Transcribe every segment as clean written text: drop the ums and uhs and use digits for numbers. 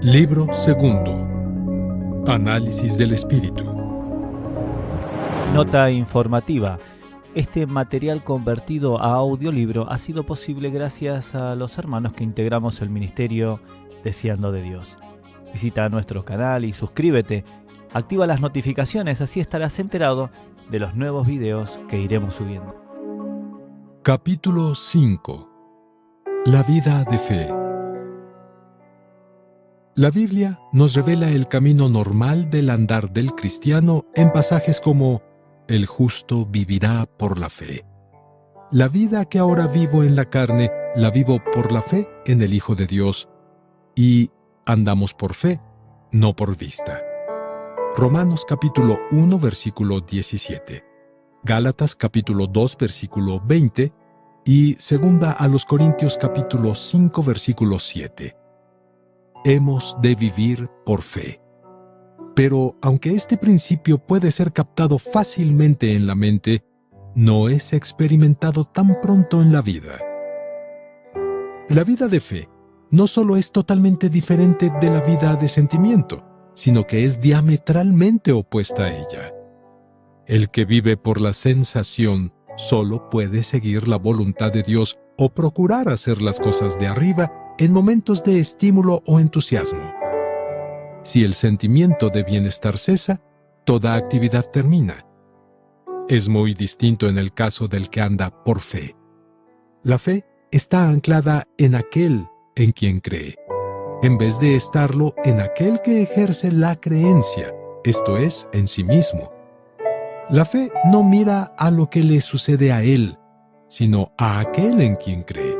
Libro segundo. Análisis del espíritu. Nota informativa. Este material convertido a audiolibro ha sido posible gracias a los hermanos que integramos el ministerio Deseando de Dios. Visita nuestro canal y suscríbete. Activa las notificaciones, así estarás enterado de los nuevos videos que iremos subiendo. Capítulo 5. La vida de fe. La Biblia nos revela el camino normal del andar del cristiano en pasajes como «El justo vivirá por la fe». La vida que ahora vivo en la carne, la vivo por la fe en el Hijo de Dios. Y andamos por fe, no por vista. Romanos capítulo 1, versículo 17. Gálatas capítulo 2, versículo 20. Y segunda a los Corintios capítulo 5, versículo 7. Hemos de vivir por fe. Pero aunque este principio puede ser captado fácilmente en la mente, no es experimentado tan pronto en la vida. La vida de fe no solo es totalmente diferente de la vida de sentimiento, sino que es diametralmente opuesta a ella. El que vive por la sensación solo puede seguir la voluntad de Dios o procurar hacer las cosas de arriba en momentos de estímulo o entusiasmo. Si el sentimiento de bienestar cesa, toda actividad termina. Es muy distinto en el caso del que anda por fe. La fe está anclada en aquel en quien cree, en vez de estarlo en aquel que ejerce la creencia, esto es, en sí mismo. La fe no mira a lo que le sucede a él, sino a aquel en quien cree.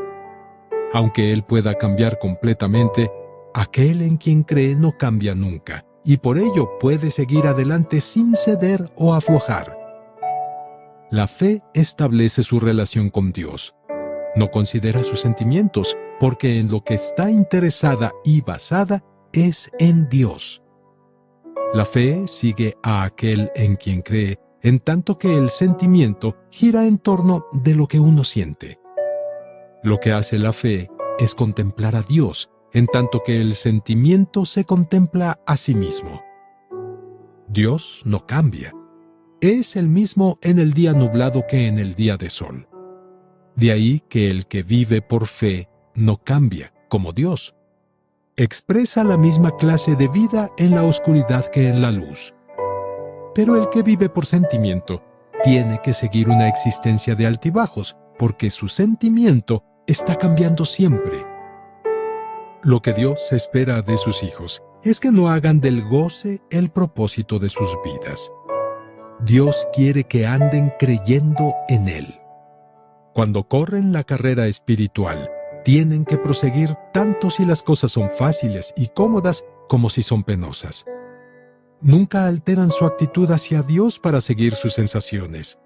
Aunque él pueda cambiar completamente, aquel en quien cree no cambia nunca, y por ello puede seguir adelante sin ceder o aflojar. La fe establece su relación con Dios. No considera sus sentimientos, porque en lo que está interesada y basada es en Dios. La fe sigue a aquel en quien cree, en tanto que el sentimiento gira en torno de lo que uno siente. Lo que hace la fe es contemplar a Dios, en tanto que el sentimiento se contempla a sí mismo. Dios no cambia. Es el mismo en el día nublado que en el día de sol. De ahí que el que vive por fe no cambia, como Dios. Expresa la misma clase de vida en la oscuridad que en la luz. Pero el que vive por sentimiento tiene que seguir una existencia de altibajos, porque su sentimiento está cambiando siempre. Lo que Dios espera de sus hijos es que no hagan del goce el propósito de sus vidas. Dios quiere que anden creyendo en Él. Cuando corren la carrera espiritual, tienen que proseguir tanto si las cosas son fáciles y cómodas como si son penosas. Nunca alteran su actitud hacia Dios para seguir sus sensaciones.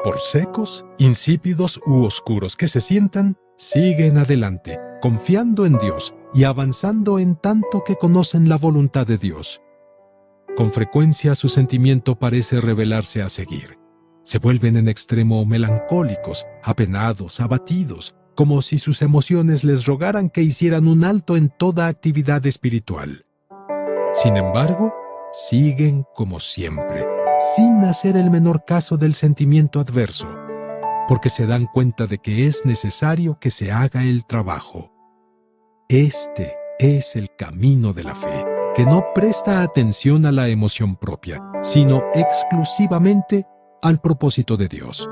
Por secos, insípidos u oscuros que se sientan, siguen adelante, confiando en Dios y avanzando en tanto que conocen la voluntad de Dios. Con frecuencia su sentimiento parece rebelarse a seguir. Se vuelven en extremo melancólicos, apenados, abatidos, como si sus emociones les rogaran que hicieran un alto en toda actividad espiritual. Sin embargo, siguen como siempre, sin hacer el menor caso del sentimiento adverso, porque se dan cuenta de que es necesario que se haga el trabajo. Este es el camino de la fe, que no presta atención a la emoción propia, sino exclusivamente al propósito de Dios.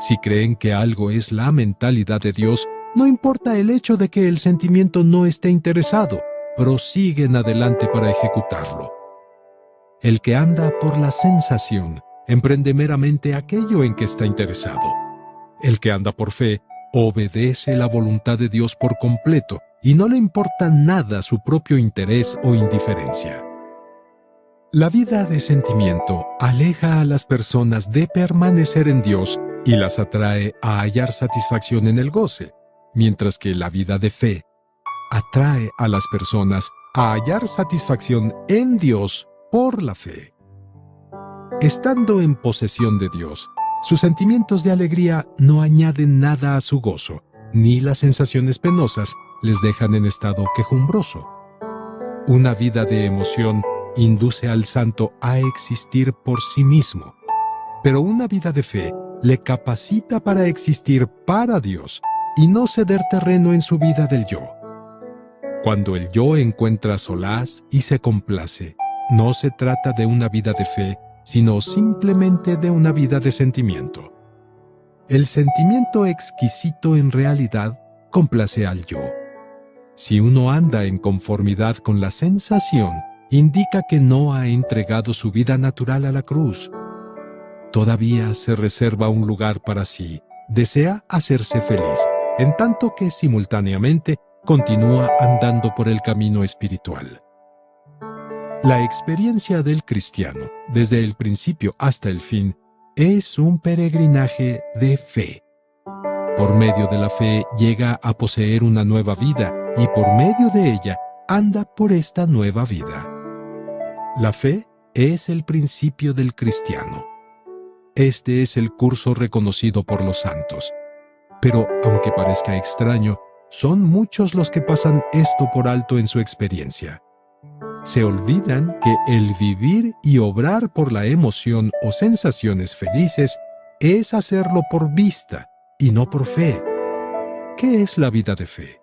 Si creen que algo es la mentalidad de Dios, no importa el hecho de que el sentimiento no esté interesado, prosiguen adelante para ejecutarlo. El que anda por la sensación emprende meramente aquello en que está interesado. El que anda por fe obedece la voluntad de Dios por completo y no le importa nada su propio interés o indiferencia. La vida de sentimiento aleja a las personas de permanecer en Dios y las atrae a hallar satisfacción en el goce, mientras que la vida de fe atrae a las personas a hallar satisfacción en Dios por la fe. Estando en posesión de Dios, sus sentimientos de alegría no añaden nada a su gozo, ni las sensaciones penosas les dejan en estado quejumbroso. Una vida de emoción induce al santo a existir por sí mismo, pero una vida de fe le capacita para existir para Dios y no ceder terreno en su vida del yo. Cuando el yo encuentra solaz y se complace, no se trata de una vida de fe, sino simplemente de una vida de sentimiento. El sentimiento exquisito en realidad complace al yo. Si uno anda en conformidad con la sensación, indica que no ha entregado su vida natural a la cruz. Todavía se reserva un lugar para sí, desea hacerse feliz, en tanto que simultáneamente continúa andando por el camino espiritual. La experiencia del cristiano, desde el principio hasta el fin, es un peregrinaje de fe. Por medio de la fe llega a poseer una nueva vida y por medio de ella anda por esta nueva vida. La fe es el principio del cristiano. Este es el curso reconocido por los santos. Pero, aunque parezca extraño, son muchos los que pasan esto por alto en su experiencia. Se olvidan que el vivir y obrar por la emoción o sensaciones felices es hacerlo por vista y no por fe. ¿Qué es la vida de fe?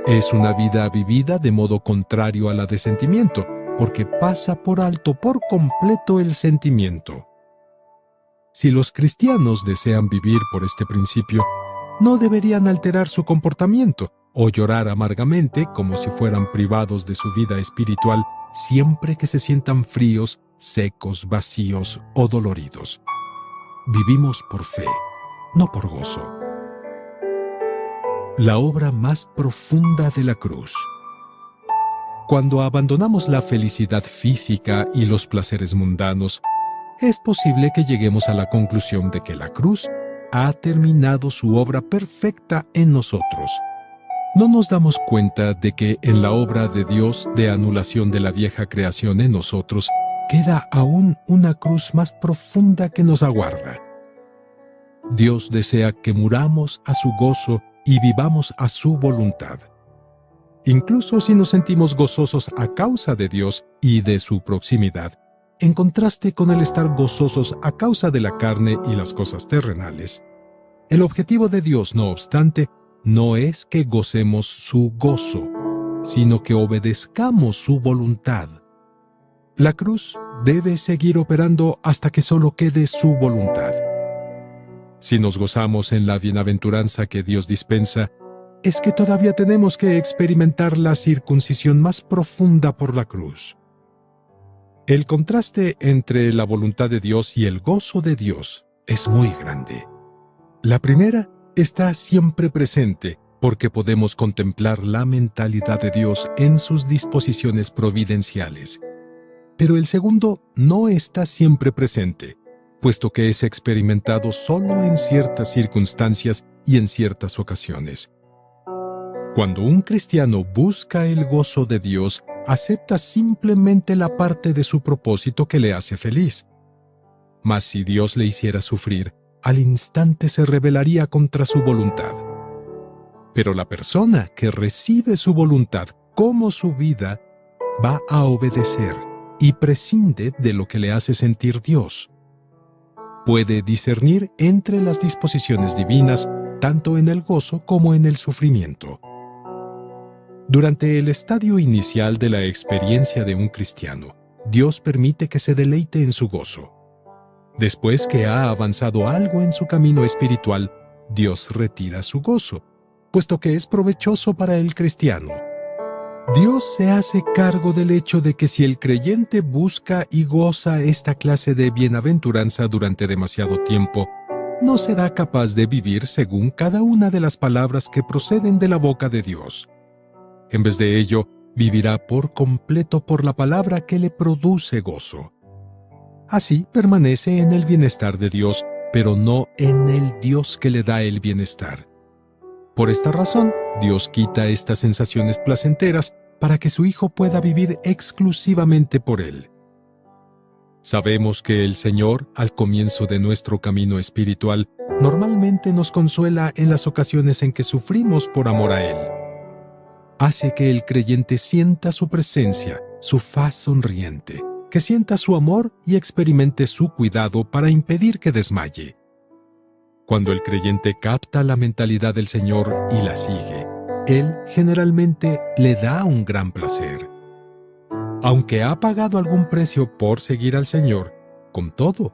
Es una vida vivida de modo contrario a la de sentimiento, porque pasa por alto por completo el sentimiento. Si los cristianos desean vivir por este principio, no deberían alterar su comportamiento o llorar amargamente como si fueran privados de su vida espiritual siempre que se sientan fríos, secos, vacíos o doloridos. Vivimos por fe, no por gozo. La obra más profunda de la cruz. Cuando abandonamos la felicidad física y los placeres mundanos, es posible que lleguemos a la conclusión de que la cruz ha terminado su obra perfecta en nosotros. No nos damos cuenta de que en la obra de Dios de anulación de la vieja creación en nosotros queda aún una cruz más profunda que nos aguarda. Dios desea que muramos a su gozo y vivamos a su voluntad. Incluso si nos sentimos gozosos a causa de Dios y de su proximidad, en contraste con el estar gozosos a causa de la carne y las cosas terrenales, el objetivo de Dios, no obstante, no es que gocemos su gozo, sino que obedezcamos su voluntad. La cruz debe seguir operando hasta que solo quede su voluntad. Si nos gozamos en la bienaventuranza que Dios dispensa, es que todavía tenemos que experimentar la circuncisión más profunda por la cruz. El contraste entre la voluntad de Dios y el gozo de Dios es muy grande. La primera está siempre presente porque podemos contemplar la mentalidad de Dios en sus disposiciones providenciales. Pero el segundo no está siempre presente, puesto que es experimentado solo en ciertas circunstancias y en ciertas ocasiones. Cuando un cristiano busca el gozo de Dios, acepta simplemente la parte de su propósito que le hace feliz. Mas si Dios le hiciera sufrir, al instante se rebelaría contra su voluntad. Pero la persona que recibe su voluntad como su vida, va a obedecer y prescinde de lo que le hace sentir Dios. Puede discernir entre las disposiciones divinas, tanto en el gozo como en el sufrimiento. Durante el estadio inicial de la experiencia de un cristiano, Dios permite que se deleite en su gozo. Después que ha avanzado algo en su camino espiritual, Dios retira su gozo, puesto que es provechoso para el cristiano. Dios se hace cargo del hecho de que si el creyente busca y goza esta clase de bienaventuranza durante demasiado tiempo, no será capaz de vivir según cada una de las palabras que proceden de la boca de Dios. En vez de ello, vivirá por completo por la palabra que le produce gozo. Así permanece en el bienestar de Dios, pero no en el Dios que le da el bienestar. Por esta razón, Dios quita estas sensaciones placenteras para que su Hijo pueda vivir exclusivamente por Él. Sabemos que el Señor, al comienzo de nuestro camino espiritual, normalmente nos consuela en las ocasiones en que sufrimos por amor a Él. hace que el creyente sienta su presencia, su faz sonriente, que sienta su amor y experimente su cuidado para impedir que desmaye. Cuando el creyente capta la mentalidad del Señor y la sigue, Él generalmente le da un gran placer. Aunque ha pagado algún precio por seguir al Señor, con todo,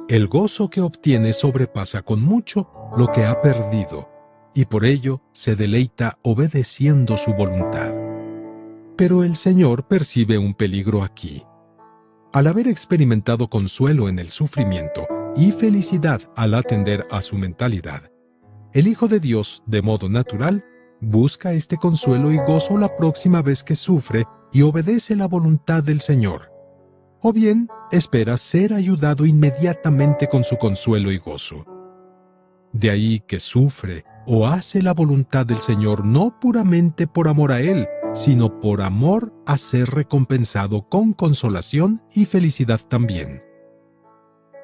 el gozo que obtiene sobrepasa con mucho lo que ha perdido, y por ello se deleita obedeciendo su voluntad. Pero el Señor percibe un peligro aquí. Al haber experimentado consuelo en el sufrimiento y felicidad al atender a su mentalidad, el Hijo de Dios, de modo natural, busca este consuelo y gozo la próxima vez que sufre y obedece la voluntad del Señor. O bien, espera ser ayudado inmediatamente con su consuelo y gozo. De ahí que sufre o hace la voluntad del Señor no puramente por amor a Él, sino por amor a ser recompensado con consolación y felicidad también.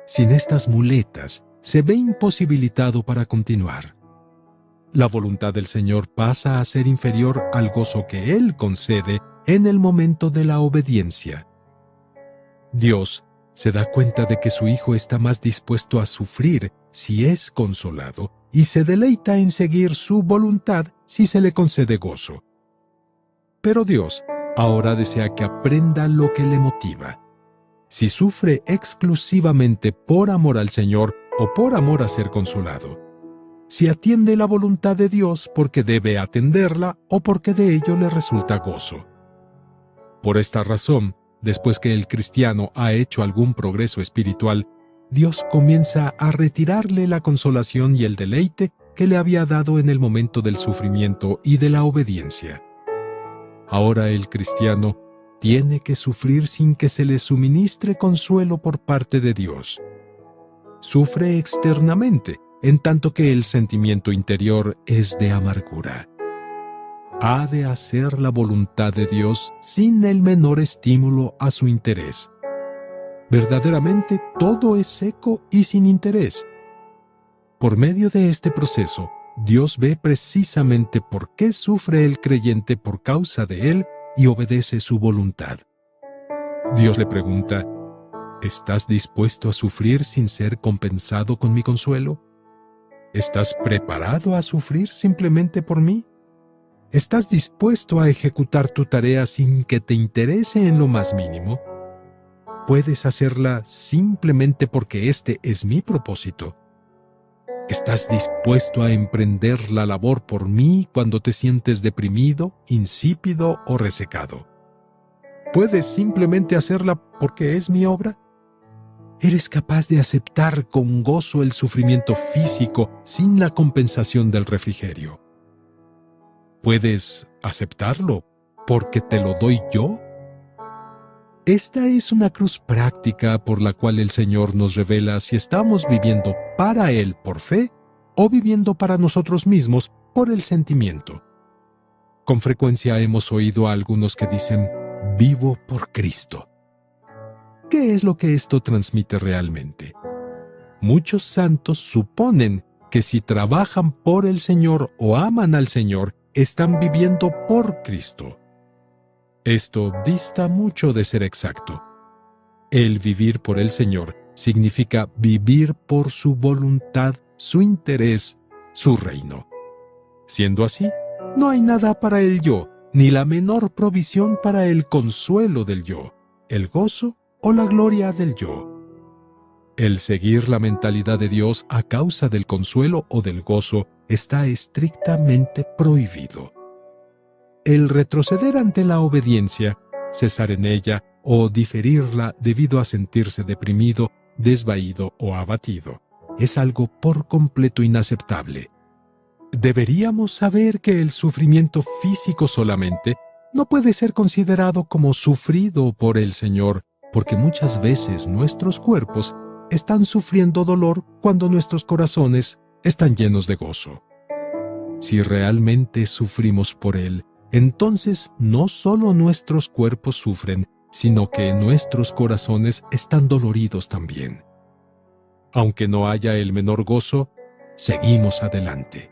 Sin estas muletas, se ve imposibilitado para continuar. La voluntad del Señor pasa a ser inferior al gozo que Él concede en el momento de la obediencia. Dios se da cuenta de que su Hijo está más dispuesto a sufrir si es consolado y se deleita en seguir su voluntad si se le concede gozo. Pero Dios ahora desea que aprenda lo que le motiva. Si sufre exclusivamente por amor al Señor o por amor a ser consolado. Si atiende la voluntad de Dios porque debe atenderla o porque de ello le resulta gozo. Por esta razón, después que el cristiano ha hecho algún progreso espiritual, Dios comienza a retirarle la consolación y el deleite que le había dado en el momento del sufrimiento y de la obediencia. Ahora el cristiano tiene que sufrir sin que se le suministre consuelo por parte de Dios. Sufre externamente, en tanto que el sentimiento interior es de amargura. Ha de hacer la voluntad de Dios sin el menor estímulo a su interés. Verdaderamente todo es seco y sin interés. Por medio de este proceso, Dios ve precisamente por qué sufre el creyente por causa de él y obedece su voluntad. Dios le pregunta, ¿estás dispuesto a sufrir sin ser compensado con mi consuelo? ¿Estás preparado a sufrir simplemente por mí? ¿Estás dispuesto a ejecutar tu tarea sin que te interese en lo más mínimo? ¿Puedes hacerla simplemente porque este es mi propósito? ¿Estás dispuesto a emprender la labor por mí cuando te sientes deprimido, insípido o resecado? ¿Puedes simplemente hacerla porque es mi obra? ¿Eres capaz de aceptar con gozo el sufrimiento físico sin la compensación del refrigerio? ¿Puedes aceptarlo porque te lo doy yo? Esta es una cruz práctica por la cual el Señor nos revela si estamos viviendo para Él por fe o viviendo para nosotros mismos por el sentimiento. Con frecuencia hemos oído a algunos que dicen, vivo por Cristo. ¿Qué es lo que esto transmite realmente? Muchos santos suponen que si trabajan por el Señor o aman al Señor, están viviendo por Cristo. Esto dista mucho de ser exacto. El vivir por el Señor significa vivir por su voluntad, su interés, su reino. Siendo así, no hay nada para el yo, ni la menor provisión para el consuelo del yo, el gozo o la gloria del yo. El seguir la mentalidad de Dios a causa del consuelo o del gozo está estrictamente prohibido. El retroceder ante la obediencia, cesar en ella o diferirla debido a sentirse deprimido, desvaído o abatido, es algo por completo inaceptable. Deberíamos saber que el sufrimiento físico solamente no puede ser considerado como sufrido por el Señor, porque muchas veces nuestros cuerpos están sufriendo dolor cuando nuestros corazones están llenos de gozo. Si realmente sufrimos por Él, entonces no solo nuestros cuerpos sufren, sino que nuestros corazones están doloridos también. Aunque no haya el menor gozo, seguimos adelante.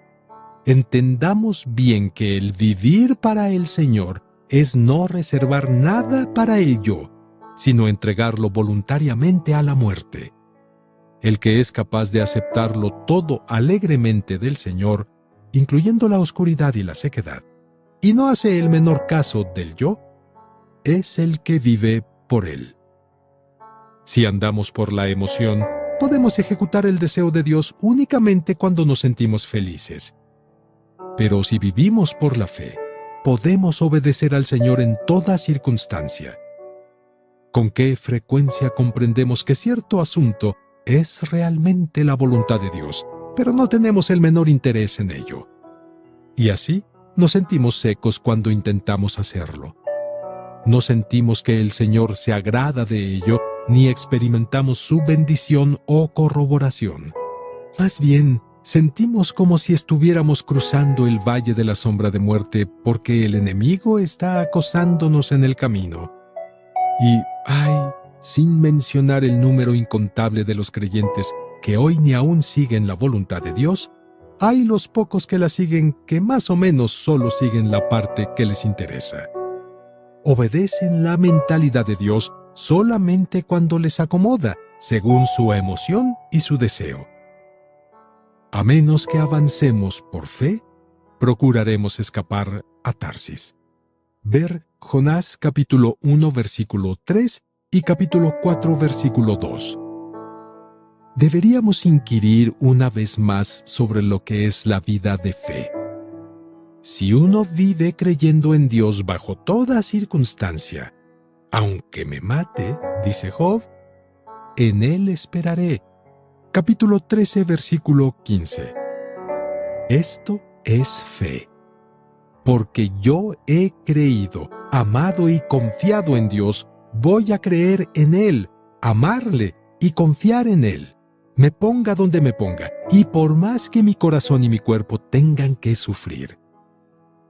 entendamos bien que el vivir para el Señor es no reservar nada para el yo, sino entregarlo voluntariamente a la muerte. El que es capaz de aceptarlo todo alegremente del Señor, incluyendo la oscuridad y la sequedad, y no hace el menor caso del yo, es el que vive por él. Si andamos por la emoción, podemos ejecutar el deseo de Dios únicamente cuando nos sentimos felices. Pero si vivimos por la fe, podemos obedecer al Señor en toda circunstancia. ¿Con qué frecuencia comprendemos que cierto asunto es realmente la voluntad de Dios, pero no tenemos el menor interés en ello? Y así nos sentimos secos cuando intentamos hacerlo. No sentimos que el Señor se agrada de ello, ni experimentamos su bendición o corroboración. Más bien, sentimos como si estuviéramos cruzando el valle de la sombra de muerte porque el enemigo está acosándonos en el camino. Y, sin mencionar el número incontable de los creyentes que hoy ni aún siguen la voluntad de Dios, hay los pocos que la siguen que más o menos solo siguen la parte que les interesa. Obedecen la mentalidad de Dios solamente cuando les acomoda, según su emoción y su deseo. A menos que avancemos por fe, procuraremos escapar a Tarsis. Ver Jonás capítulo 1 versículo 3 y capítulo 4 versículo 2. Deberíamos inquirir una vez más sobre lo que es la vida de fe. Si uno vive creyendo en Dios bajo toda circunstancia, aunque me mate, dice Job, en Él esperaré. Capítulo 13, versículo 15. Esto es fe. Porque yo he creído, amado y confiado en Dios, voy a creer en Él, amarle y confiar en Él. Me ponga donde me ponga, y por más que mi corazón y mi cuerpo tengan que sufrir.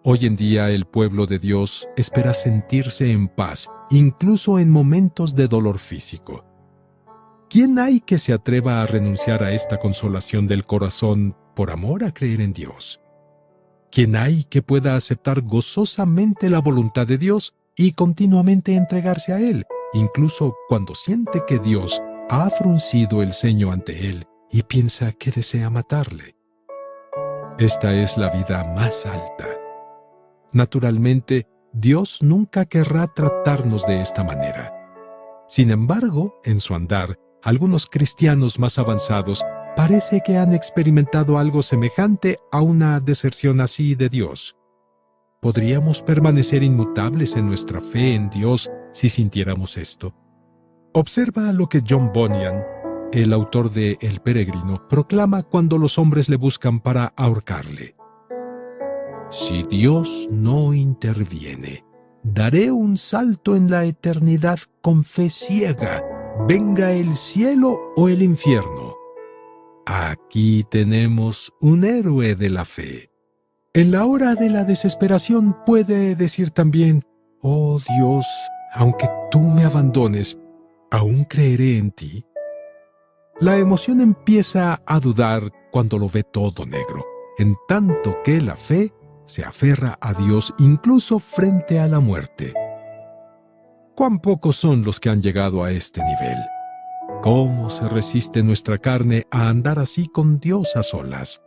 Hoy en día el pueblo de Dios espera sentirse en paz, incluso en momentos de dolor físico. ¿Quién hay que se atreva a renunciar a esta consolación del corazón por amor a creer en Dios? ¿Quién hay que pueda aceptar gozosamente la voluntad de Dios y continuamente entregarse a Él, incluso cuando siente que Dios ha fruncido el ceño ante él y piensa que desea matarle? Esta es la vida más alta. Naturalmente, Dios nunca querrá tratarnos de esta manera. Sin embargo, en su andar, algunos cristianos más avanzados parece que han experimentado algo semejante a una deserción así de Dios. ¿Podríamos permanecer inmutables en nuestra fe en Dios si sintiéramos esto? Observa lo que John Bunyan, el autor de El Peregrino, proclama cuando los hombres le buscan para ahorcarle. Si Dios no interviene, daré un salto en la eternidad con fe ciega, venga el cielo o el infierno. Aquí tenemos un héroe de la fe. En la hora de la desesperación puede decir también, oh Dios, aunque tú me abandones, ¿aún creeré en ti? La emoción empieza a dudar cuando lo ve todo negro, en tanto que la fe se aferra a Dios incluso frente a la muerte. ¿Cuán pocos son los que han llegado a este nivel? ¿Cómo se resiste nuestra carne a andar así con Dios a solas?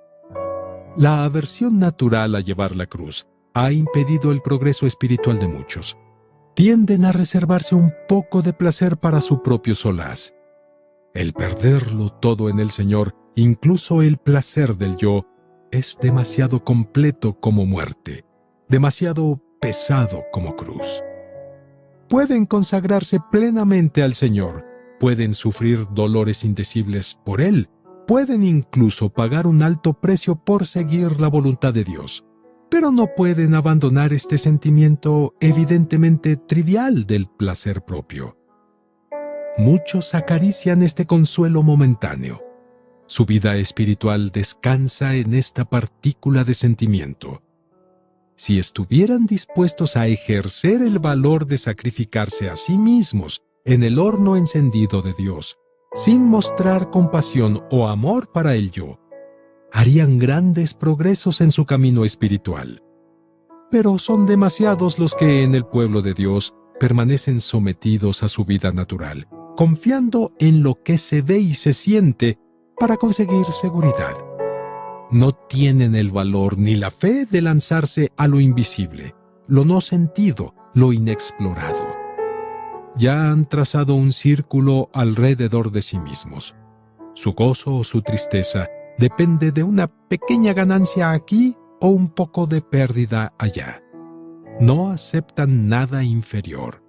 La aversión natural a llevar la cruz ha impedido el progreso espiritual de muchos. Tienden a reservarse un poco de placer para su propio solaz. El perderlo todo en el Señor, incluso el placer del yo, es demasiado completo como muerte, demasiado pesado como cruz. Pueden consagrarse plenamente al Señor, pueden sufrir dolores indecibles por Él, pueden incluso pagar un alto precio por seguir la voluntad de Dios, pero no pueden abandonar este sentimiento evidentemente trivial del placer propio. Muchos acarician este consuelo momentáneo. Su vida espiritual descansa en esta partícula de sentimiento. Si estuvieran dispuestos a ejercer el valor de sacrificarse a sí mismos en el horno encendido de Dios, sin mostrar compasión o amor para el yo, harían grandes progresos en su camino espiritual. Pero son demasiados los que en el pueblo de Dios permanecen sometidos a su vida natural, confiando en lo que se ve y se siente para conseguir seguridad. No tienen el valor ni la fe de lanzarse a lo invisible, lo no sentido, lo inexplorado. Ya han trazado un círculo alrededor de sí mismos. Su gozo o su tristeza depende de una pequeña ganancia aquí o un poco de pérdida allá. No aceptan nada inferior.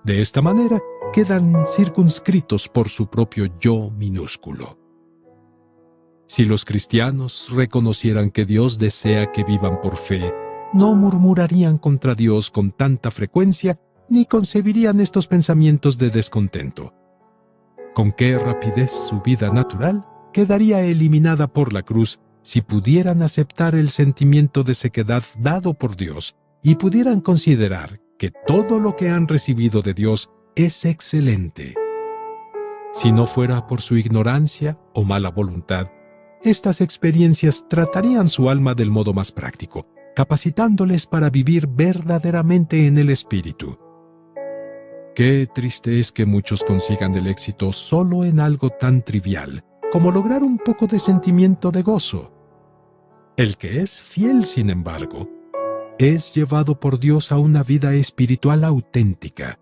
De esta manera quedan circunscritos por su propio yo minúsculo. Si los cristianos reconocieran que Dios desea que vivan por fe, no murmurarían contra Dios con tanta frecuencia ni concebirían estos pensamientos de descontento. Con qué rapidez su vida natural quedaría eliminada por la cruz si pudieran aceptar el sentimiento de sequedad dado por Dios y pudieran considerar que todo lo que han recibido de Dios es excelente. Si no fuera por su ignorancia o mala voluntad, estas experiencias tratarían su alma del modo más práctico, capacitándoles para vivir verdaderamente en el Espíritu. Qué triste es que muchos consigan el éxito solo en algo tan trivial como lograr un poco de sentimiento de gozo. El que es fiel, sin embargo, es llevado por Dios a una vida espiritual auténtica.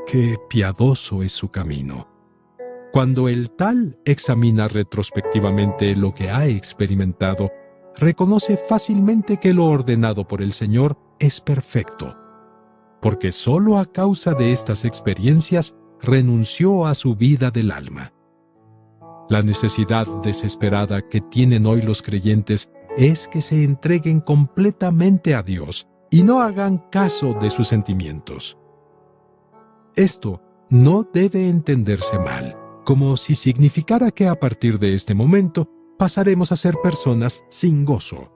Qué piadoso es su camino. Cuando el tal examina retrospectivamente lo que ha experimentado, reconoce fácilmente que lo ordenado por el Señor es perfecto, porque sólo a causa de estas experiencias renunció a su vida del alma. La necesidad desesperada que tienen hoy los creyentes es que se entreguen completamente a Dios y no hagan caso de sus sentimientos. Esto no debe entenderse mal, como si significara que a partir de este momento pasaremos a ser personas sin gozo.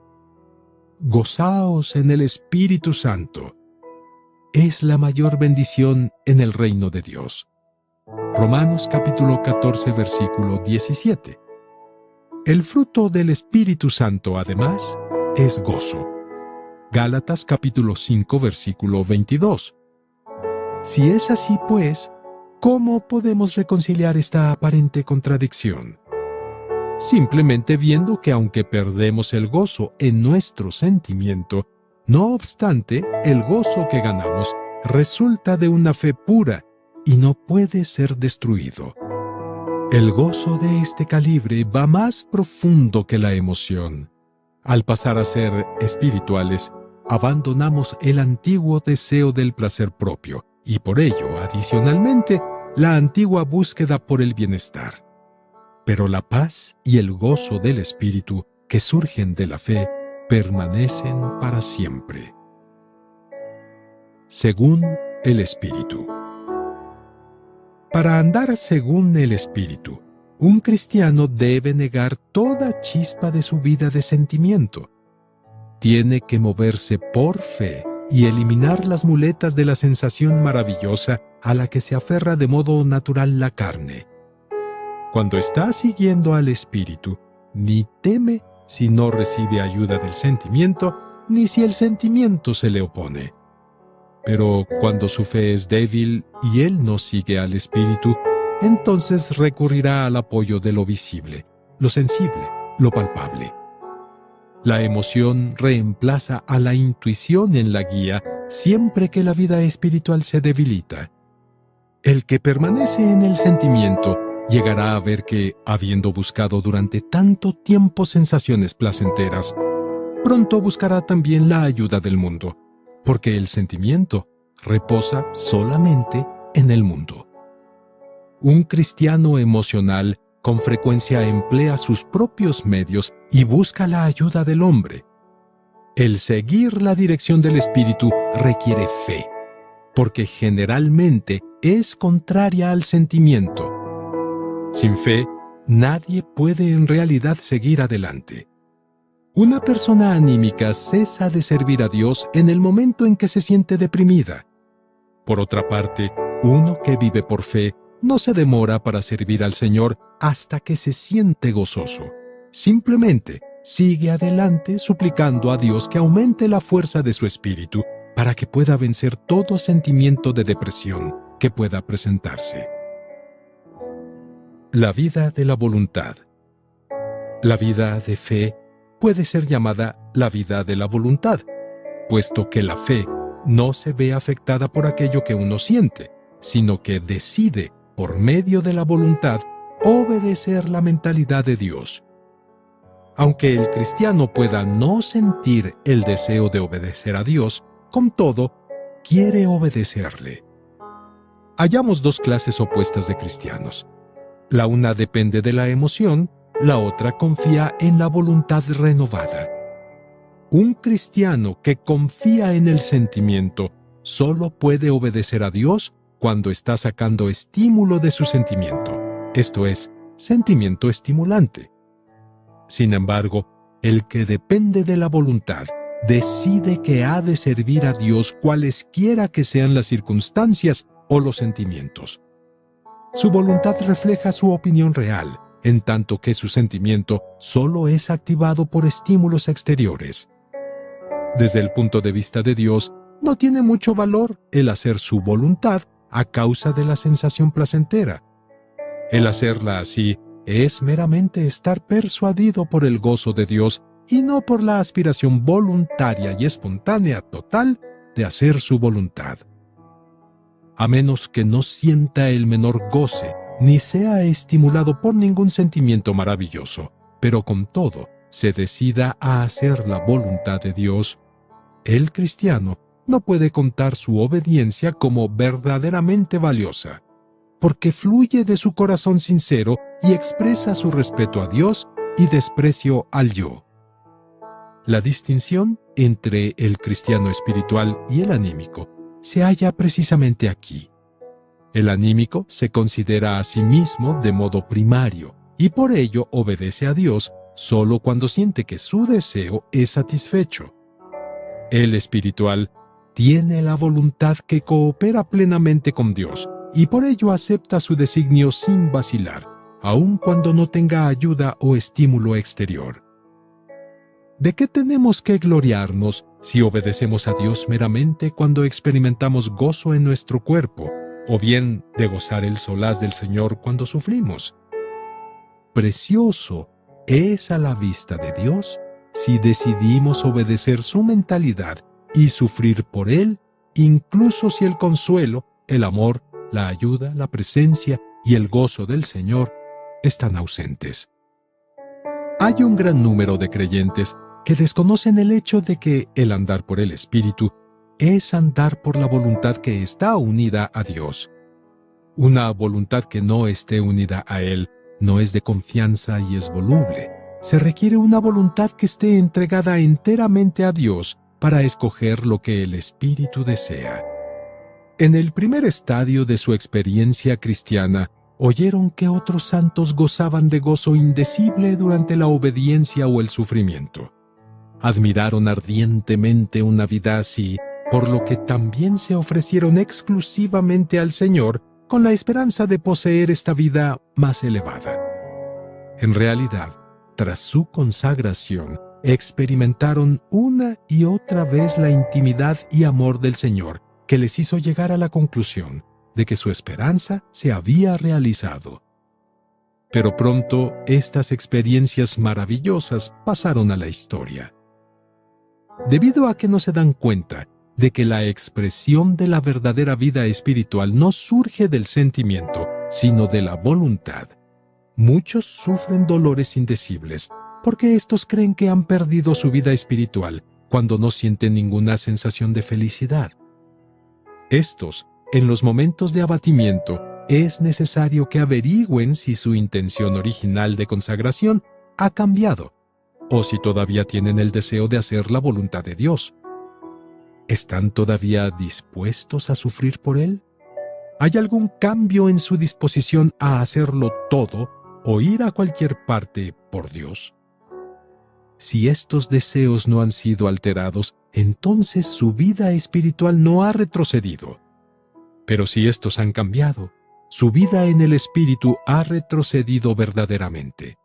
Gozaos en el Espíritu Santo. Es la mayor bendición en el reino de Dios. Romanos capítulo 14, versículo 17. El fruto del Espíritu Santo, además, es gozo. Gálatas capítulo 5, versículo 22. Si es así, pues, ¿cómo podemos reconciliar esta aparente contradicción? Simplemente viendo que aunque perdemos el gozo en nuestro sentimiento, no obstante, el gozo que ganamos resulta de una fe pura y no puede ser destruido. El gozo de este calibre va más profundo que la emoción. Al pasar a ser espirituales, abandonamos el antiguo deseo del placer propio y por ello, adicionalmente, la antigua búsqueda por el bienestar. Pero la paz y el gozo del Espíritu que surgen de la fe permanecen para siempre. Según el Espíritu. Para andar según el Espíritu, un cristiano debe negar toda chispa de su vida de sentimiento. Tiene que moverse por fe y eliminar las muletas de la sensación maravillosa a la que se aferra de modo natural la carne. Cuando está siguiendo al Espíritu, ni teme si no recibe ayuda del sentimiento, ni si el sentimiento se le opone. Pero cuando su fe es débil y él no sigue al Espíritu, entonces recurrirá al apoyo de lo visible, lo sensible, lo palpable. La emoción reemplaza a la intuición en la guía siempre que la vida espiritual se debilita. El que permanece en el sentimiento llegará a ver que, habiendo buscado durante tanto tiempo sensaciones placenteras, pronto buscará también la ayuda del mundo, porque el sentimiento reposa solamente en el mundo. Un cristiano emocional con frecuencia emplea sus propios medios y busca la ayuda del hombre. El seguir la dirección del Espíritu requiere fe, porque generalmente es contraria al sentimiento. Sin fe, nadie puede en realidad seguir adelante. Una persona anímica cesa de servir a Dios en el momento en que se siente deprimida. Por otra parte, uno que vive por fe no se demora para servir al Señor hasta que se siente gozoso. Simplemente sigue adelante suplicando a Dios que aumente la fuerza de su espíritu para que pueda vencer todo sentimiento de depresión que pueda presentarse. La vida de la voluntad. La vida de fe puede ser llamada la vida de la voluntad, puesto que la fe no se ve afectada por aquello que uno siente, sino que decide, por medio de la voluntad, obedecer la mentalidad de Dios. Aunque el cristiano pueda no sentir el deseo de obedecer a Dios, con todo, quiere obedecerle. Hallamos dos clases opuestas de cristianos. La una depende de la emoción, la otra confía en la voluntad renovada. Un cristiano que confía en el sentimiento solo puede obedecer a Dios cuando está sacando estímulo de su sentimiento, esto es, sentimiento estimulante. Sin embargo, el que depende de la voluntad decide que ha de servir a Dios cualesquiera que sean las circunstancias o los sentimientos. Su voluntad refleja su opinión real, en tanto que su sentimiento solo es activado por estímulos exteriores. Desde el punto de vista de Dios, no tiene mucho valor el hacer su voluntad a causa de la sensación placentera. El hacerla así es meramente estar persuadido por el gozo de Dios y no por la aspiración voluntaria y espontánea total de hacer su voluntad. A menos que no sienta el menor goce, ni sea estimulado por ningún sentimiento maravilloso, pero con todo se decida a hacer la voluntad de Dios, el cristiano no puede contar su obediencia como verdaderamente valiosa, porque fluye de su corazón sincero y expresa su respeto a Dios y desprecio al yo. La distinción entre el cristiano espiritual y el anímico se halla precisamente aquí. El anímico se considera a sí mismo de modo primario y por ello obedece a Dios solo cuando siente que su deseo es satisfecho. El espiritual tiene la voluntad que coopera plenamente con Dios y por ello acepta su designio sin vacilar, aun cuando no tenga ayuda o estímulo exterior. ¿De qué tenemos que gloriarnos si obedecemos a Dios meramente cuando experimentamos gozo en nuestro cuerpo, o bien de gozar el solaz del Señor cuando sufrimos? Precioso es a la vista de Dios si decidimos obedecer su mentalidad y sufrir por Él, incluso si el consuelo, el amor, la ayuda, la presencia y el gozo del Señor están ausentes. Hay un gran número de creyentes que desconocen el hecho de que el andar por el Espíritu es andar por la voluntad que está unida a Dios. Una voluntad que no esté unida a Él no es de confianza y es voluble. Se requiere una voluntad que esté entregada enteramente a Dios para escoger lo que el Espíritu desea. En el primer estadio de su experiencia cristiana, oyeron que otros santos gozaban de gozo indecible durante la obediencia o el sufrimiento. Admiraron ardientemente una vida así, por lo que también se ofrecieron exclusivamente al Señor con la esperanza de poseer esta vida más elevada. En realidad, tras su consagración, experimentaron una y otra vez la intimidad y amor del Señor, que les hizo llegar a la conclusión de que su esperanza se había realizado. Pero pronto estas experiencias maravillosas pasaron a la historia. Debido a que no se dan cuenta de que la expresión de la verdadera vida espiritual no surge del sentimiento, sino de la voluntad, muchos sufren dolores indecibles, porque estos creen que han perdido su vida espiritual cuando no sienten ninguna sensación de felicidad. Estos, en los momentos de abatimiento, es necesario que averigüen si su intención original de consagración ha cambiado, o si todavía tienen el deseo de hacer la voluntad de Dios. ¿Están todavía dispuestos a sufrir por Él? ¿Hay algún cambio en su disposición a hacerlo todo o ir a cualquier parte por Dios? Si estos deseos no han sido alterados, entonces su vida espiritual no ha retrocedido. Pero si estos han cambiado, su vida en el Espíritu ha retrocedido verdaderamente.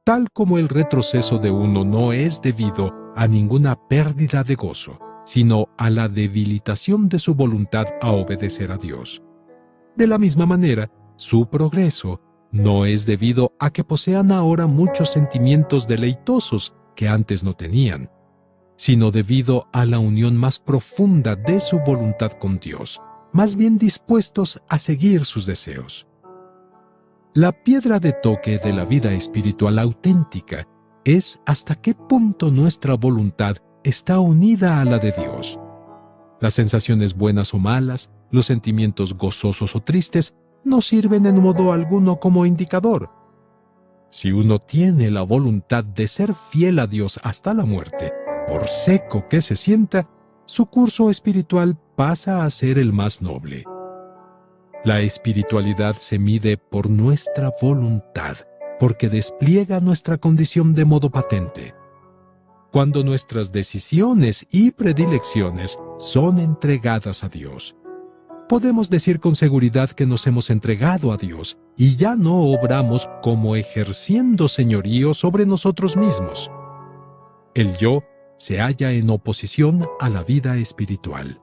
tal como el retroceso de uno no es debido a ninguna pérdida de gozo, sino a la debilitación de su voluntad a obedecer a Dios. De la misma manera, su progreso no es debido a que posean ahora muchos sentimientos deleitosos que antes no tenían, sino debido a la unión más profunda de su voluntad con Dios, más bien dispuestos a seguir sus deseos. La piedra de toque de la vida espiritual auténtica es hasta qué punto nuestra voluntad está unida a la de Dios. Las sensaciones buenas o malas, los sentimientos gozosos o tristes, no sirven en modo alguno como indicador. Si uno tiene la voluntad de ser fiel a Dios hasta la muerte, por seco que se sienta, su curso espiritual pasa a ser el más noble. La espiritualidad se mide por nuestra voluntad, porque despliega nuestra condición de modo patente. Cuando nuestras decisiones y predilecciones son entregadas a Dios, podemos decir con seguridad que nos hemos entregado a Dios y ya no obramos como ejerciendo señorío sobre nosotros mismos. El yo se halla en oposición a la vida espiritual.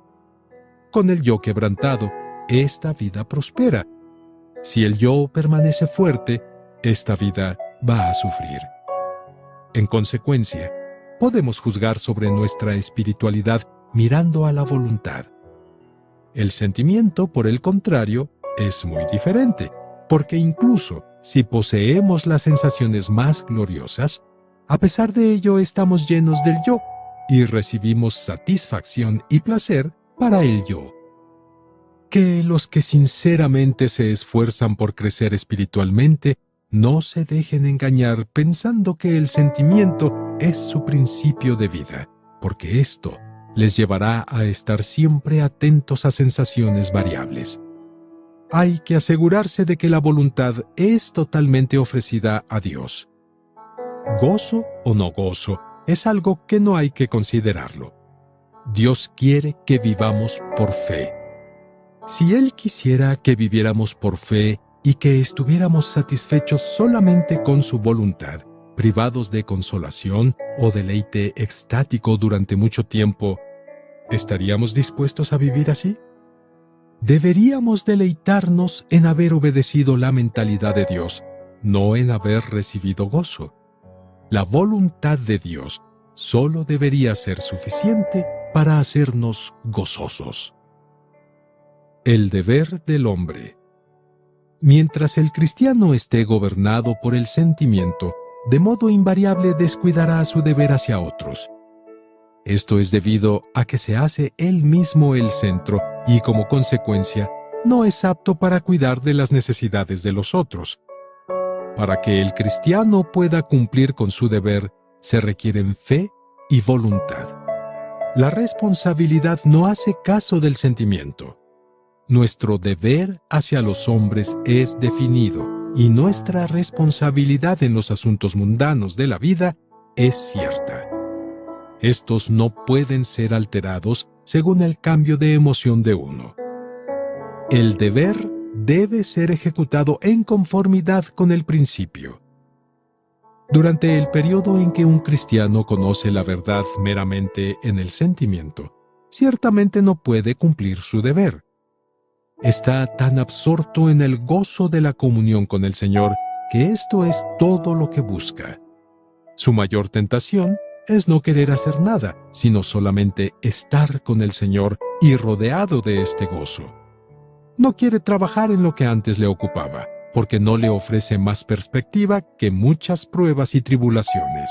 Con el yo quebrantado, esta vida prospera. Si el yo permanece fuerte, esta vida va a sufrir. En consecuencia, podemos juzgar sobre nuestra espiritualidad mirando a la voluntad. El sentimiento, por el contrario, es muy diferente, porque incluso si poseemos las sensaciones más gloriosas, a pesar de ello estamos llenos del yo y recibimos satisfacción y placer para el yo. Que los que sinceramente se esfuerzan por crecer espiritualmente no se dejen engañar pensando que el sentimiento es su principio de vida, porque esto les llevará a estar siempre atentos a sensaciones variables. Hay que asegurarse de que la voluntad es totalmente ofrecida a Dios. Gozo o no gozo es algo que no hay que considerarlo. Dios quiere que vivamos por fe. Si Él quisiera que viviéramos por fe y que estuviéramos satisfechos solamente con su voluntad, privados de consolación o deleite extático durante mucho tiempo, ¿estaríamos dispuestos a vivir así? Deberíamos deleitarnos en haber obedecido la mentalidad de Dios, no en haber recibido gozo. La voluntad de Dios solo debería ser suficiente para hacernos gozosos. El deber del hombre. Mientras el cristiano esté gobernado por el sentimiento, de modo invariable descuidará su deber hacia otros. Esto es debido a que se hace él mismo el centro y, como consecuencia, no es apto para cuidar de las necesidades de los otros. Para que el cristiano pueda cumplir con su deber, se requieren fe y voluntad. La responsabilidad no hace caso del sentimiento. Nuestro deber hacia los hombres es definido y nuestra responsabilidad en los asuntos mundanos de la vida es cierta. Estos no pueden ser alterados según el cambio de emoción de uno. El deber debe ser ejecutado en conformidad con el principio. Durante el periodo en que un cristiano conoce la verdad meramente en el sentimiento, ciertamente no puede cumplir su deber. Está tan absorto en el gozo de la comunión con el Señor que esto es todo lo que busca. Su mayor tentación es no querer hacer nada, sino solamente estar con el Señor y rodeado de este gozo. No quiere trabajar en lo que antes le ocupaba, porque no le ofrece más perspectiva que muchas pruebas y tribulaciones.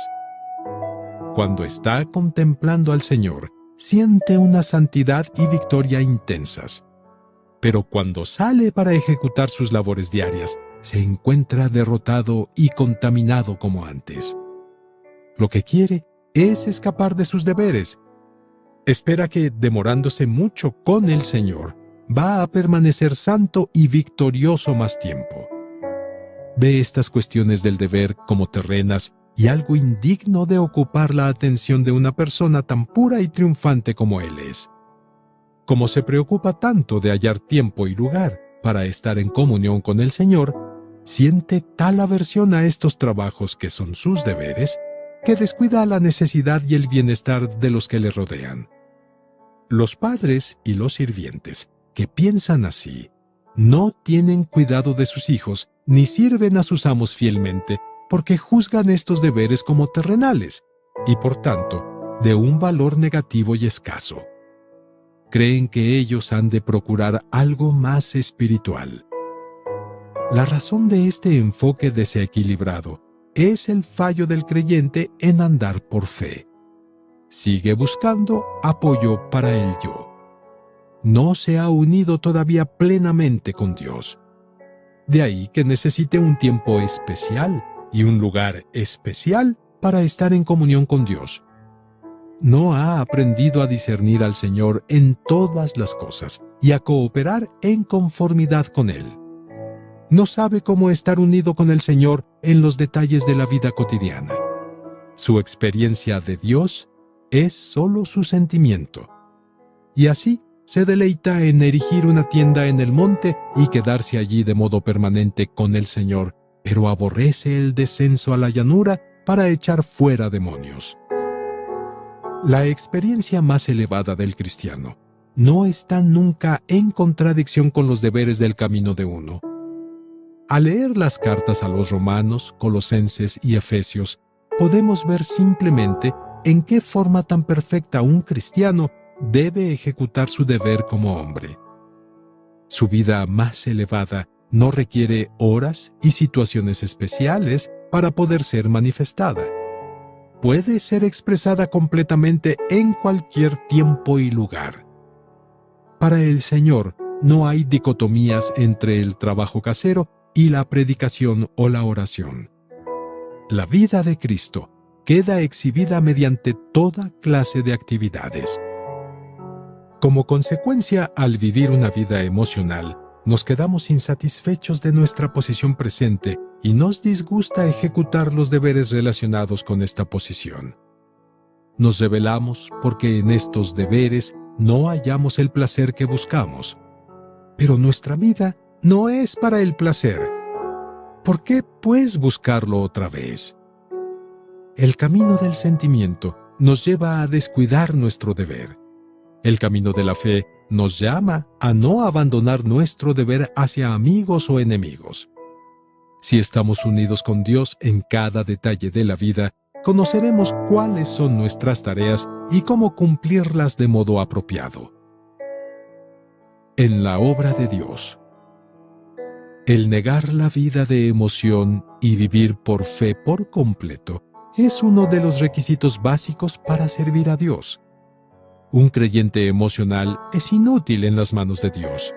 Cuando está contemplando al Señor, siente una santidad y victoria intensas. Pero cuando sale para ejecutar sus labores diarias, se encuentra derrotado y contaminado como antes. Lo que quiere es escapar de sus deberes. Espera que, demorándose mucho con el Señor, va a permanecer santo y victorioso más tiempo. Ve estas cuestiones del deber como terrenas y algo indigno de ocupar la atención de una persona tan pura y triunfante como él es. Como se preocupa tanto de hallar tiempo y lugar para estar en comunión con el Señor, siente tal aversión a estos trabajos que son sus deberes, que descuida la necesidad y el bienestar de los que le rodean. Los padres y los sirvientes que piensan así no tienen cuidado de sus hijos ni sirven a sus amos fielmente porque juzgan estos deberes como terrenales y por tanto de un valor negativo y escaso. Creen que ellos han de procurar algo más espiritual. La razón de este enfoque desequilibrado es el fallo del creyente en andar por fe. Sigue buscando apoyo para el yo. No se ha unido todavía plenamente con Dios. De ahí que necesite un tiempo especial y un lugar especial para estar en comunión con Dios. No ha aprendido a discernir al Señor en todas las cosas y a cooperar en conformidad con Él. No sabe cómo estar unido con el Señor en los detalles de la vida cotidiana. Su experiencia de Dios es solo su sentimiento. Y así se deleita en erigir una tienda en el monte y quedarse allí de modo permanente con el Señor, pero aborrece el descenso a la llanura para echar fuera demonios. La experiencia más elevada del cristiano no está nunca en contradicción con los deberes del camino de uno. Al leer las cartas a los romanos, colosenses y efesios, podemos ver simplemente en qué forma tan perfecta un cristiano debe ejecutar su deber como hombre. Su vida más elevada no requiere horas y situaciones especiales para poder ser manifestada. Puede ser expresada completamente en cualquier tiempo y lugar. Para el Señor no hay dicotomías entre el trabajo casero y la predicación o la oración. La vida de Cristo queda exhibida mediante toda clase de actividades. Como consecuencia, al vivir una vida emocional, nos quedamos insatisfechos de nuestra posición presente y nos disgusta ejecutar los deberes relacionados con esta posición. Nos rebelamos porque en estos deberes no hallamos el placer que buscamos. Pero nuestra vida no es para el placer. ¿Por qué, pues, buscarlo otra vez? El camino del sentimiento nos lleva a descuidar nuestro deber. El camino de la fe nos llama a no abandonar nuestro deber hacia amigos o enemigos. Si estamos unidos con Dios en cada detalle de la vida, conoceremos cuáles son nuestras tareas y cómo cumplirlas de modo apropiado. En la obra de Dios. El negar la vida de emoción y vivir por fe por completo es uno de los requisitos básicos para servir a Dios. Un creyente emocional es inútil en las manos de Dios.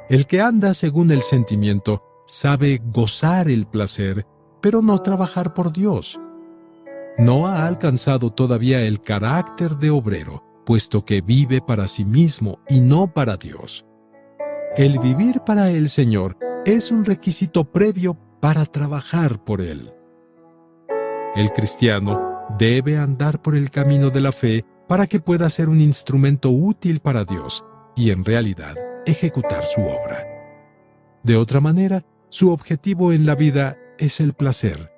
El que anda según el sentimiento sabe gozar el placer, pero no trabajar por Dios. No ha alcanzado todavía el carácter de obrero, puesto que vive para sí mismo y no para Dios. El vivir para el Señor es un requisito previo para trabajar por Él. El cristiano debe andar por el camino de la fe para que pueda ser un instrumento útil para Dios y en realidad ejecutar su obra. De otra manera, su objetivo en la vida es el placer.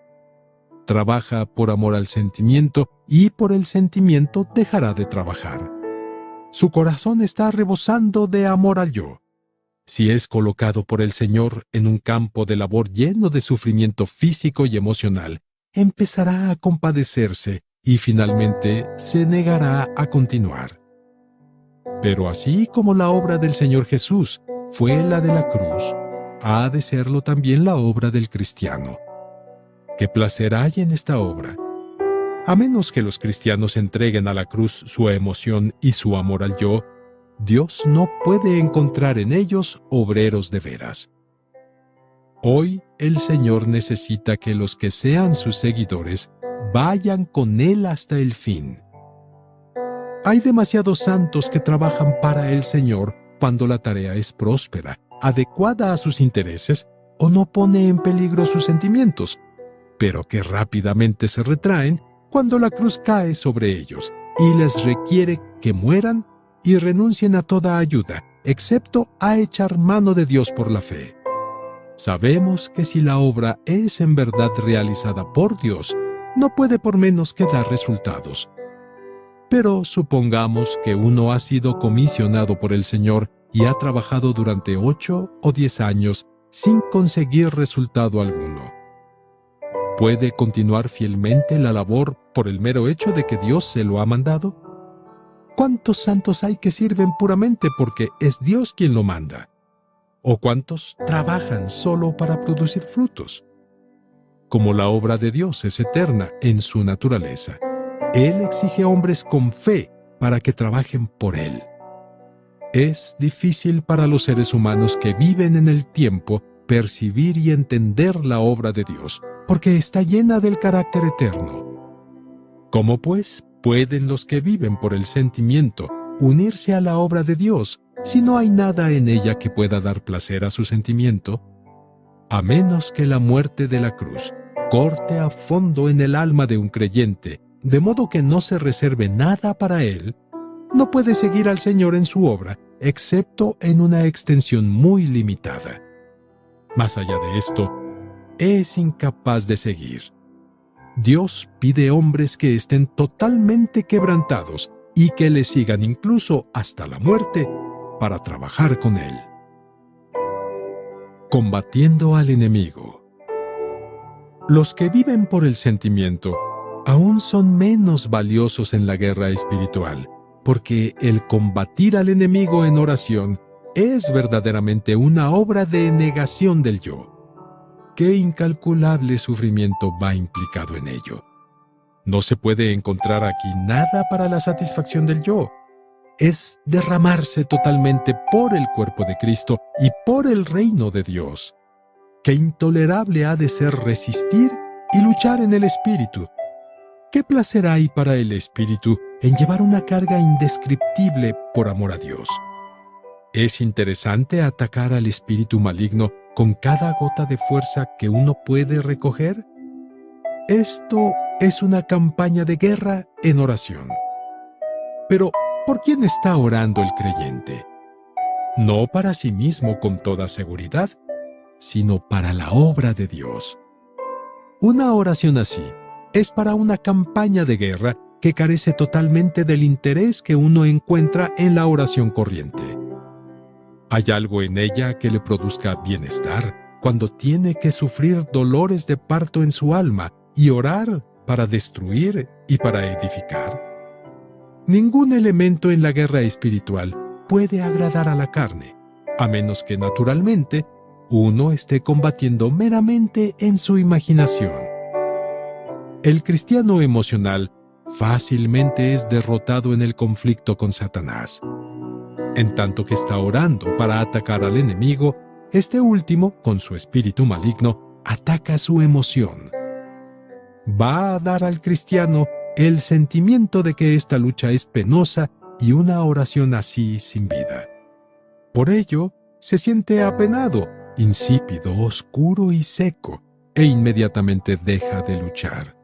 Trabaja por amor al sentimiento y por el sentimiento dejará de trabajar. Su corazón está rebosando de amor al yo. Si es colocado por el Señor en un campo de labor lleno de sufrimiento físico y emocional, empezará a compadecerse y finalmente se negará a continuar. Pero así como la obra del Señor Jesús fue la de la cruz, ha de serlo también la obra del cristiano. ¿Qué placer hay en esta obra? A menos que los cristianos entreguen a la cruz su emoción y su amor al yo, Dios no puede encontrar en ellos obreros de veras. Hoy el Señor necesita que los que sean sus seguidores vayan con Él hasta el fin. Hay demasiados santos que trabajan para el Señor cuando la tarea es próspera, adecuada a sus intereses o no pone en peligro sus sentimientos, pero que rápidamente se retraen cuando la cruz cae sobre ellos y les requiere que mueran y renuncien a toda ayuda, excepto a echar mano de Dios por la fe. sabemos que si la obra es en verdad realizada por Dios, no puede por menos que dar resultados. Pero supongamos que uno ha sido comisionado por el Señor y ha trabajado durante 8 o 10 años sin conseguir resultado alguno. ¿Puede continuar fielmente la labor por el mero hecho de que Dios se lo ha mandado? ¿Cuántos santos hay que sirven puramente porque es Dios quien lo manda? ¿O cuántos trabajan solo para producir frutos? Como la obra de Dios es eterna en su naturaleza, Él exige hombres con fe para que trabajen por Él. Es difícil para los seres humanos que viven en el tiempo percibir y entender la obra de Dios, porque está llena del carácter eterno. ¿Cómo pues pueden los que viven por el sentimiento unirse a la obra de Dios si no hay nada en ella que pueda dar placer a su sentimiento? A menos que la muerte de la cruz corte a fondo en el alma de un creyente, de modo que no se reserve nada para él, no puede seguir al Señor en su obra, excepto en una extensión muy limitada. Más allá de esto, es incapaz de seguir. Dios pide hombres que estén totalmente quebrantados y que le sigan incluso hasta la muerte para trabajar con Él. Combatiendo al enemigo. Los que viven por el sentimiento aún son menos valiosos en la guerra espiritual, porque el combatir al enemigo en oración es verdaderamente una obra de negación del yo. Qué incalculable sufrimiento va implicado en ello. No se puede encontrar aquí nada para la satisfacción del yo. Es derramarse totalmente por el cuerpo de Cristo y por el reino de Dios. Qué intolerable ha de ser resistir y luchar en el espíritu. ¿Qué placer hay para el espíritu en llevar una carga indescriptible por amor a Dios? Es interesante atacar al espíritu maligno con cada gota de fuerza que uno puede recoger. Esto es una campaña de guerra en oración. Pero, ¿por quién está orando el creyente? No para sí mismo con toda seguridad, sino para la obra de Dios. Una oración así es para una campaña de guerra que carece totalmente del interés que uno encuentra en la oración corriente. ¿Hay algo en ella que le produzca bienestar cuando tiene que sufrir dolores de parto en su alma y orar para destruir y para edificar? Ningún elemento en la guerra espiritual puede agradar a la carne, a menos que naturalmente uno esté combatiendo meramente en su imaginación. El cristiano emocional fácilmente es derrotado en el conflicto con Satanás. En tanto que está orando para atacar al enemigo, este último, con su espíritu maligno, ataca su emoción. Va a dar al cristiano el sentimiento de que esta lucha es penosa y una oración así sin vida. Por ello, se siente apenado, insípido, oscuro y seco, e inmediatamente deja de luchar.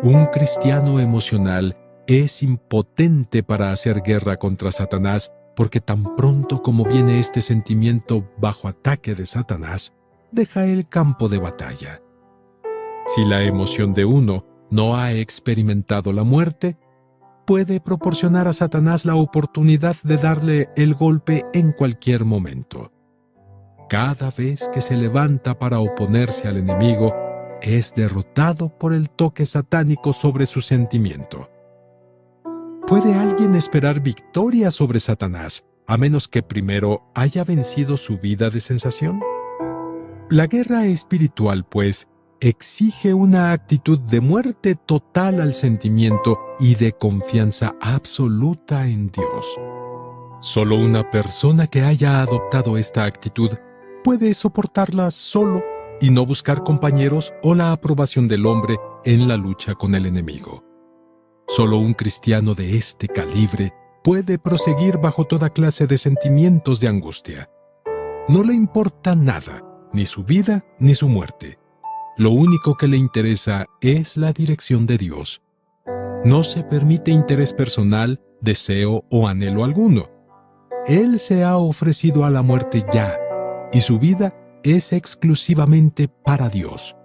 Un cristiano emocional es impotente para hacer guerra contra Satanás, porque tan pronto como viene este sentimiento bajo ataque de Satanás, deja el campo de batalla. Si la emoción de uno no ha experimentado la muerte, puede proporcionar a Satanás la oportunidad de darle el golpe en cualquier momento. Cada vez que se levanta para oponerse al enemigo, es derrotado por el toque satánico sobre su sentimiento. ¿Puede alguien esperar victoria sobre Satanás, a menos que primero haya vencido su vida de sensación? La guerra espiritual, pues, exige una actitud de muerte total al sentimiento y de confianza absoluta en Dios. Solo una persona que haya adoptado esta actitud puede soportarla solo y no buscar compañeros o la aprobación del hombre en la lucha con el enemigo. Solo un cristiano de este calibre puede proseguir bajo toda clase de sentimientos de angustia. No le importa nada, ni su vida ni su muerte. Lo único que le interesa es la dirección de Dios. No se permite interés personal, deseo o anhelo alguno. Él se ha ofrecido a la muerte ya, y su vida es exclusivamente para Dios.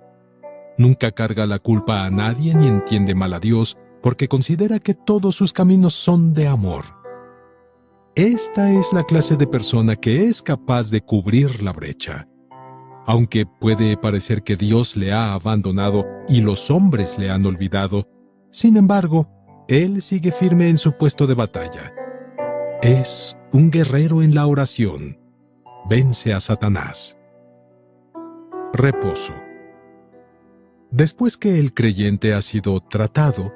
Nunca carga la culpa a nadie ni entiende mal a Dios, porque considera que todos sus caminos son de amor. Esta es la clase de persona que es capaz de cubrir la brecha. Aunque puede parecer que Dios le ha abandonado y los hombres le han olvidado, sin embargo, él sigue firme en su puesto de batalla. Es un guerrero en la oración. Vence a Satanás. Reposo. Después que el creyente ha sido tratado,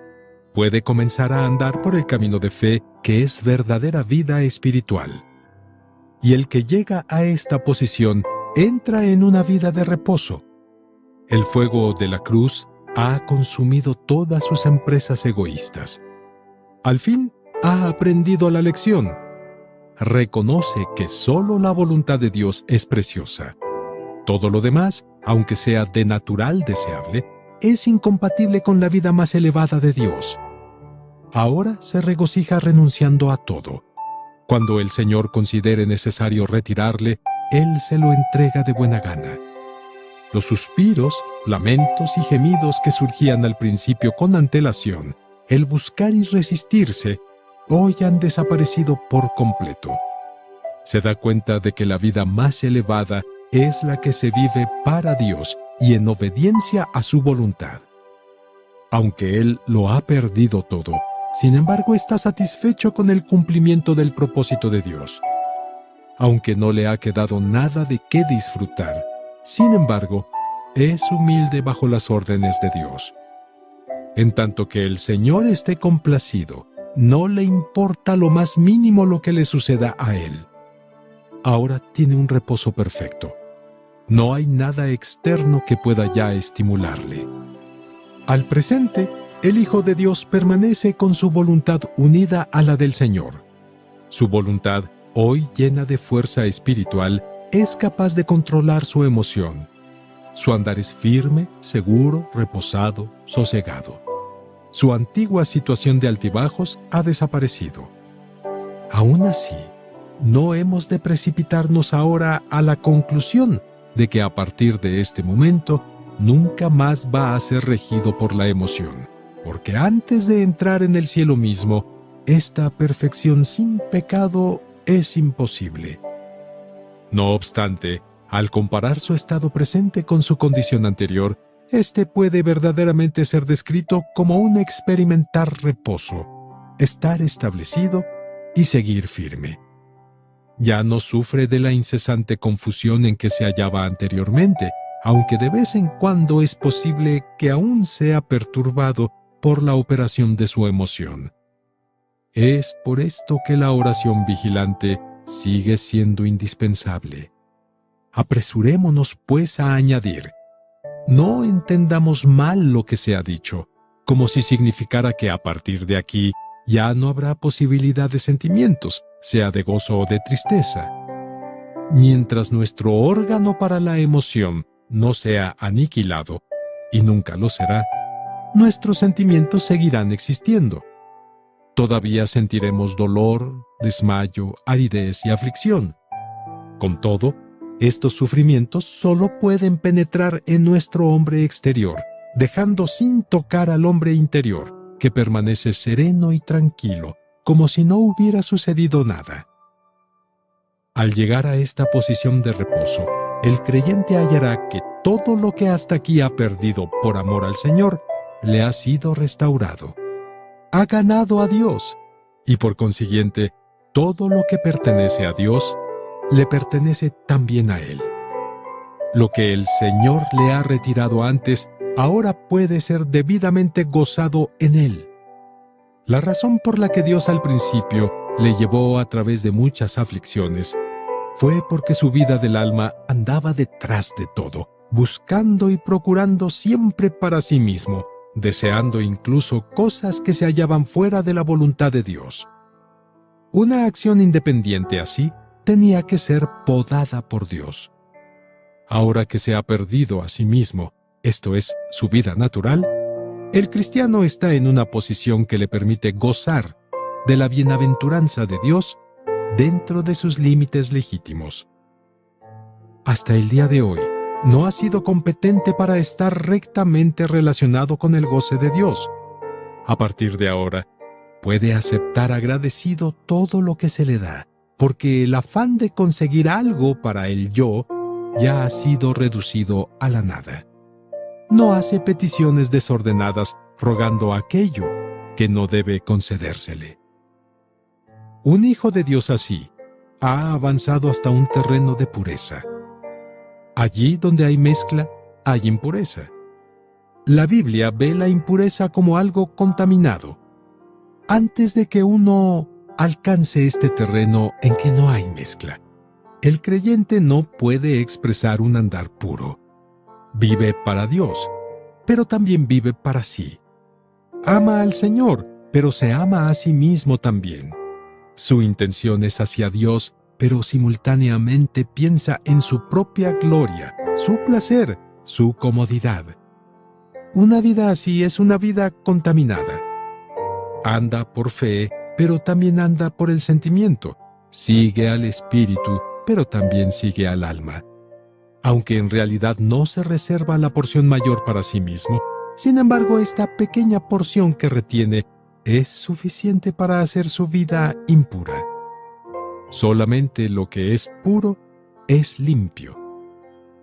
puede comenzar a andar por el camino de fe que es verdadera vida espiritual. Y el que llega a esta posición entra en una vida de reposo. El fuego de la cruz ha consumido todas sus empresas egoístas. Al fin, ha aprendido la lección. Reconoce que solo la voluntad de Dios es preciosa. Todo lo demás, aunque sea de natural deseable, es incompatible con la vida más elevada de Dios. Ahora se regocija renunciando a todo. Cuando el Señor considere necesario retirarle, Él se lo entrega de buena gana. Los suspiros, lamentos y gemidos que surgían al principio con antelación, el buscar y resistirse, hoy han desaparecido por completo. Se da cuenta de que la vida más elevada es la que se vive para Dios y en obediencia a su voluntad. Aunque él lo ha perdido todo, sin embargo está satisfecho con el cumplimiento del propósito de Dios. Aunque no le ha quedado nada de qué disfrutar, sin embargo, es humilde bajo las órdenes de Dios. En tanto que el Señor esté complacido, no le importa lo más mínimo lo que le suceda a él. Ahora tiene un reposo perfecto. No hay nada externo que pueda ya estimularle. Al presente, el Hijo de Dios permanece con su voluntad unida a la del Señor. Su voluntad, hoy llena de fuerza espiritual, es capaz de controlar su emoción. Su andar es firme, seguro, reposado, sosegado. Su antigua situación de altibajos ha desaparecido. Aún así, no hemos de precipitarnos ahora a la conclusión de que a partir de este momento nunca más va a ser regido por la emoción, porque antes de entrar en el cielo mismo, esta perfección sin pecado es imposible. No obstante, al comparar su estado presente con su condición anterior, este puede verdaderamente ser descrito como un experimentar reposo, estar establecido y seguir firme. Ya no sufre de la incesante confusión en que se hallaba anteriormente, aunque de vez en cuando es posible que aún sea perturbado por la operación de su emoción. Es por esto que la oración vigilante sigue siendo indispensable. Apresurémonos, pues, a añadir: no entendamos mal lo que se ha dicho, como si significara que a partir de aquí ya no habrá posibilidad de sentimientos, sea de gozo o de tristeza. Mientras nuestro órgano para la emoción no sea aniquilado, y nunca lo será, nuestros sentimientos seguirán existiendo. Todavía sentiremos dolor, desmayo, aridez y aflicción. Con todo, estos sufrimientos solo pueden penetrar en nuestro hombre exterior, dejando sin tocar al hombre interior, que permanece sereno y tranquilo, como si no hubiera sucedido nada. Al llegar a esta posición de reposo, el creyente hallará que todo lo que hasta aquí ha perdido por amor al Señor, le ha sido restaurado. Ha ganado a Dios, y por consiguiente, todo lo que pertenece a Dios, le pertenece también a Él. Lo que el Señor le ha retirado antes, ahora puede ser debidamente gozado en Él. La razón por la que Dios al principio le llevó a través de muchas aflicciones fue porque su vida del alma andaba detrás de todo, buscando y procurando siempre para sí mismo, deseando incluso cosas que se hallaban fuera de la voluntad de Dios. Una acción independiente así tenía que ser podada por Dios. Ahora que se ha perdido a sí mismo, esto es, su vida natural, el cristiano está en una posición que le permite gozar de la bienaventuranza de Dios dentro de sus límites legítimos. hasta el día de hoy, no ha sido competente para estar rectamente relacionado con el goce de Dios. A partir de ahora, puede aceptar agradecido todo lo que se le da, porque el afán de conseguir algo para el yo ya ha sido reducido a la nada. No hace peticiones desordenadas rogando aquello que no debe concedérsele. Un hijo de Dios así ha avanzado hasta un terreno de pureza. Allí donde hay mezcla, hay impureza. La Biblia ve la impureza como algo contaminado. Antes de que uno alcance este terreno en que no hay mezcla, el creyente no puede expresar un andar puro. Vive para Dios, pero también vive para sí. Ama al Señor, pero se ama a sí mismo también. Su intención es hacia Dios, pero simultáneamente piensa en su propia gloria, su placer, su comodidad. Una vida así es una vida contaminada. Anda por fe, pero también anda por el sentimiento. Sigue al espíritu, pero también sigue al alma. Aunque en realidad no se reserva la porción mayor para sí mismo, sin embargo, esta pequeña porción que retiene es suficiente para hacer su vida impura. Solamente lo que es puro es limpio.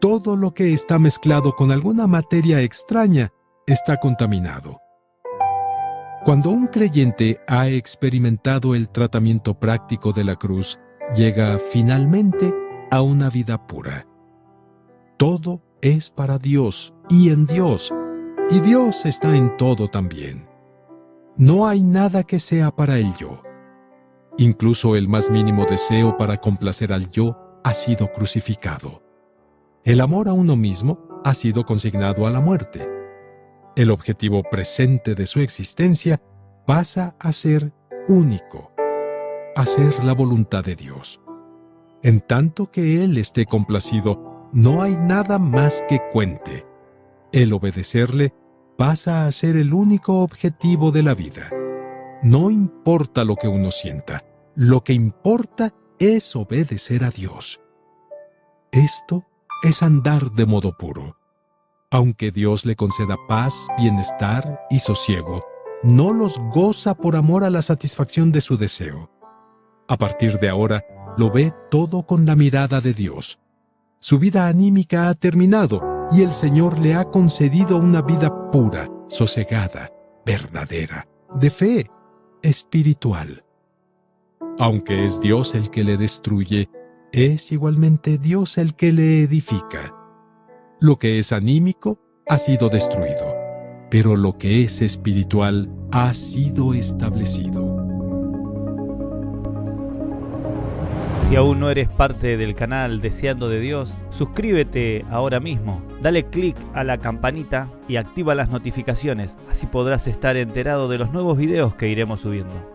Todo lo que está mezclado con alguna materia extraña está contaminado. Cuando un creyente ha experimentado el tratamiento práctico de la cruz, llega finalmente a una vida pura. Todo es para Dios y en Dios, y Dios está en todo también. No hay nada que sea para el yo. Incluso el más mínimo deseo para complacer al yo ha sido crucificado. El amor a uno mismo ha sido consignado a la muerte. El objetivo presente de su existencia pasa a ser único, a ser la voluntad de Dios. En tanto que Él esté complacido, no hay nada más que cuente. El obedecerle pasa a ser el único objetivo de la vida. No importa lo que uno sienta, lo que importa es obedecer a Dios. Esto es andar de modo puro. Aunque Dios le conceda paz, bienestar y sosiego, no los goza por amor a la satisfacción de su deseo. A partir de ahora, lo ve todo con la mirada de Dios. Su vida anímica ha terminado y el Señor le ha concedido una vida pura, sosegada, verdadera, de fe, espiritual. Aunque es Dios el que le destruye, es igualmente Dios el que le edifica. Lo que es anímico ha sido destruido, pero lo que es espiritual ha sido establecido. Si aún no eres parte del canal Deseando de Dios, suscríbete ahora mismo, dale clic a la campanita y activa las notificaciones, así podrás estar enterado de los nuevos videos que iremos subiendo.